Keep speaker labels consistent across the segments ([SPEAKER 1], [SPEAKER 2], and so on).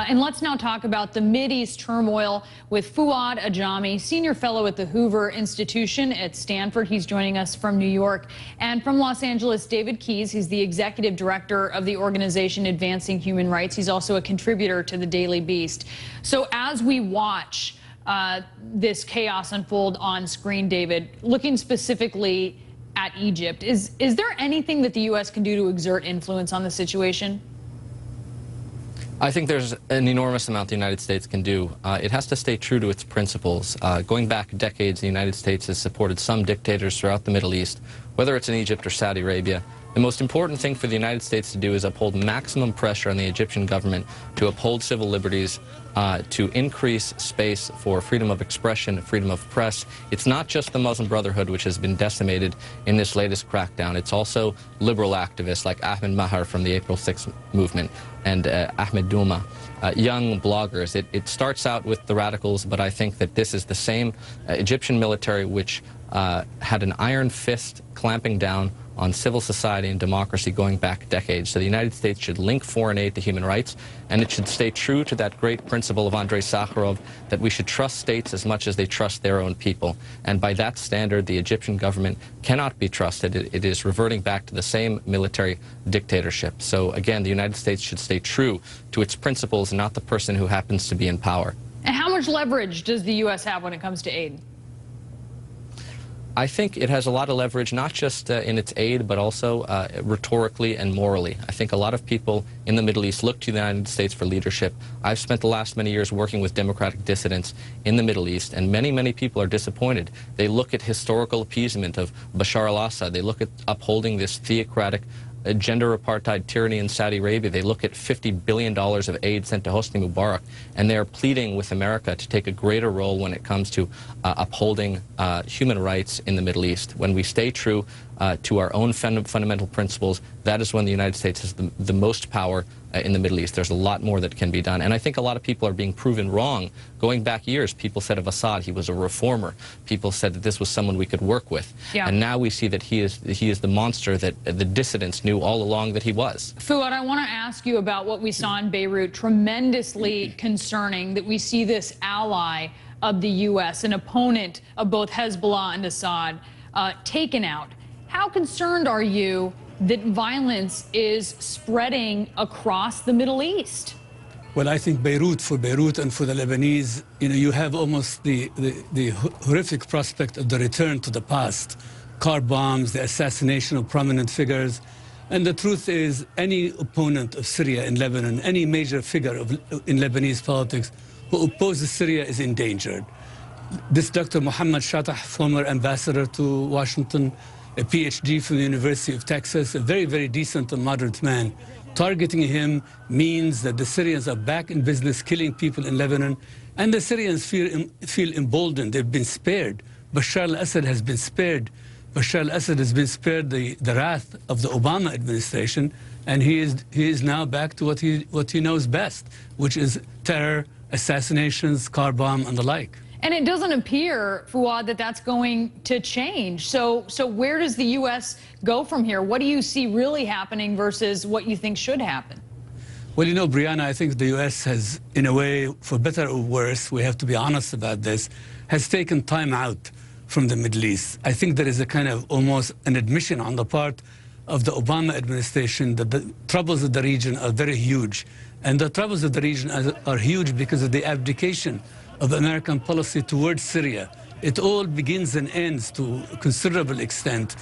[SPEAKER 1] And let's now talk about the Mideast turmoil with Fouad Ajami, senior fellow at the Hoover Institution at Stanford. He's joining us from New York. And from Los Angeles, David Keyes. He's the executive director of the organization Advancing Human Rights. He's also a contributor to the Daily Beast. So as we watch this chaos unfold on screen, David, looking specifically at Egypt, is there anything that the U.S. can do to exert influence on the situation?
[SPEAKER 2] I think there's an enormous amount the United States can do. It has to stay true to its principles. Going back decades, the United States has supported some dictators throughout the Middle East, whether it's in Egypt or Saudi Arabia. The most important thing for the United States to do is uphold maximum pressure on the Egyptian government to uphold civil liberties, to increase space for freedom of expression, freedom of press. It's not just the Muslim Brotherhood, which has been decimated in this latest crackdown. It's also liberal activists like Ahmed Maher from the April 6th movement and Ahmed Douma, young bloggers. It starts out with the radicals, but I think that this is the same Egyptian military which had an iron fist clamping down on civil society and democracy going back decades. So the United States should link foreign aid to human rights, and it should stay true to that great principle of Andrei Sakharov that we should trust states as much as they trust their own people. And by that standard, the Egyptian government cannot be trusted. It is reverting back to the same military dictatorship. So again, the United States should stay true to its principles and not the person who happens to be in power.
[SPEAKER 1] And how much leverage does the U.S. have when it comes to aid?
[SPEAKER 2] I think it has a lot of leverage, not just in its aid, but also rhetorically and morally. I think a lot of people in the Middle East look to the United States for leadership. I've spent the last many years working with democratic dissidents in the Middle East, and many people are disappointed. They look at historical appeasement of Bashar al-Assad. They look at upholding this theocratic gender apartheid tyranny in Saudi Arabia. They look at $50 billion of aid sent to Hosni Mubarak, and they are pleading with America to take a greater role when it comes to upholding human rights in the Middle East. When we stay true to our own fundamental principles, that is when the United States has the most power in the Middle East. There's a lot more that can be done. And I think a lot of people are being proven wrong. Going back years, people said of Assad he was a reformer. People said that this was someone we could work with. Yeah. And now we see that he is the monster that the dissidents knew all along that he was.
[SPEAKER 1] Fouad, I want to ask you about what we saw in Beirut. Tremendously concerning that we see this ally of the U.S., an opponent of both Hezbollah and Assad, taken out. How concerned are you that violence is spreading across the Middle East?
[SPEAKER 3] Well, I think for Beirut and for the Lebanese, you have almost the horrific prospect of the return to the past. Car bombs, the assassination of prominent figures. And the truth is, any opponent of Syria in Lebanon, any major figure in Lebanese politics who opposes Syria is endangered. This Dr. Mohammed Shatah, former ambassador to Washington, a PhD from the University of Texas, a very decent and moderate man. Targeting him means that the Syrians are back in business, killing people in Lebanon, and the Syrians feel emboldened. They've been spared. Bashar al-Assad has been spared. Bashar al-Assad has been spared the wrath of the Obama administration, and he is now back to what he knows best, which is terror, assassinations, car bomb, and the like.
[SPEAKER 1] And it doesn't appear, Fouad, that that's going to change. So where does the U.S. go from here? What do you see really happening versus what you think should happen?
[SPEAKER 3] Well, Brianna, I think the U.S. has, in a way, for better or worse, we have to be honest about this, has taken time out from the Middle East. I think there is a kind of almost an admission on the part of the Obama administration that the troubles of the region are very huge. And the troubles of the region are huge because of the abdication of American policy towards Syria. It all begins and ends to a considerable extent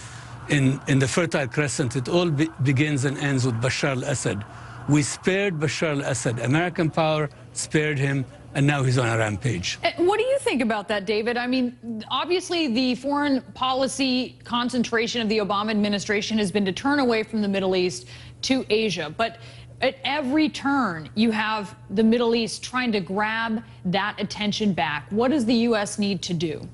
[SPEAKER 3] in the Fertile Crescent. It all begins and ends with Bashar al-Assad. We spared Bashar al-Assad. American power spared him, and now he's on a rampage.
[SPEAKER 1] What do you think about that, David? I mean, obviously the foreign policy concentration of the Obama administration has been to turn away from the Middle East to Asia, but at every turn, you have the Middle East trying to grab that attention back. What does the U.S. need to do?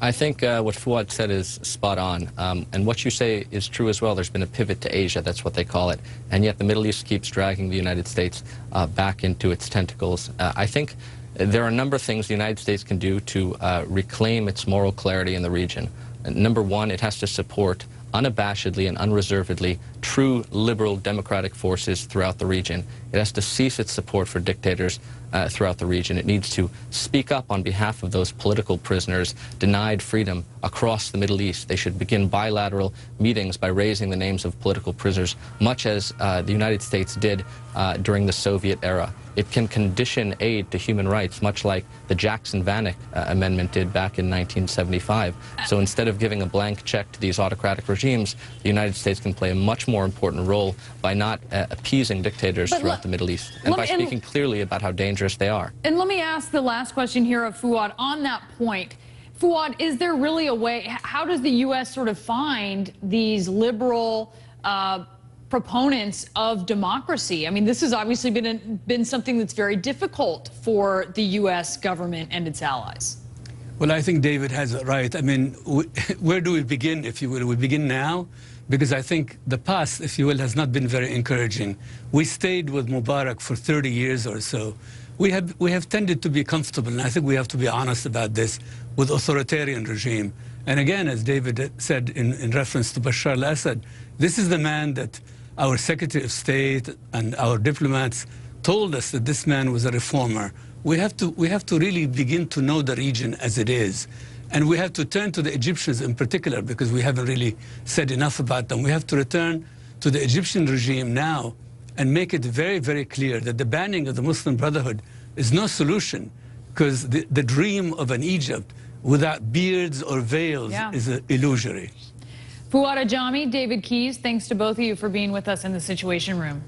[SPEAKER 2] I think what Fouad said is spot on. And what you say is true as well. There's been a pivot to Asia, that's what they call it. And yet the Middle East keeps dragging the United States back into its tentacles. I think there are a number of things the United States can do to reclaim its moral clarity in the region. Number one, it has to support unabashedly and unreservedly true liberal democratic forces throughout the region. It has to cease its support for dictators throughout the region. It needs to speak up on behalf of those political prisoners denied freedom across the Middle East. They should begin bilateral meetings by raising the names of political prisoners, much as the United States did during the Soviet era. It can condition aid to human rights, much like the Jackson-Vanik Amendment did back in 1975. So instead of giving a blank check to these autocratic regimes, the United States can play a much more important role by not appeasing dictators throughout the Middle East, and by speaking clearly about how dangerous they are.
[SPEAKER 1] And let me ask the last question here of Fuad on that point. Fuad, is there really a way, how does the U.S. sort of find these liberal proponents of democracy? I mean, this has obviously been something that's very difficult for the U.S. government and its allies.
[SPEAKER 3] Well, I think David has it right. I mean, where do we begin, if you will? We begin now, because I think the past, if you will, has not been very encouraging. We stayed with Mubarak for 30 years or so. We have tended to be comfortable, and I think we have to be honest about this, with authoritarian regime. And again, as David said in reference to Bashar al-Assad, this is the man that our Secretary of State and our diplomats told us that this man was a reformer. We have to really begin to know the region as it is. And we have to turn to the Egyptians in particular, because we haven't really said enough about them. We have to return to the Egyptian regime now and make it very, very clear that the banning of the Muslim Brotherhood is no solution, because the dream of an Egypt without beards or veils is illusory.
[SPEAKER 1] Fuad Ajami, David Keyes, thanks to both of you for being with us in the Situation Room.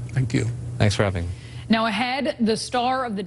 [SPEAKER 3] Thank you.
[SPEAKER 2] Thanks for having me.
[SPEAKER 1] Now ahead, the star of the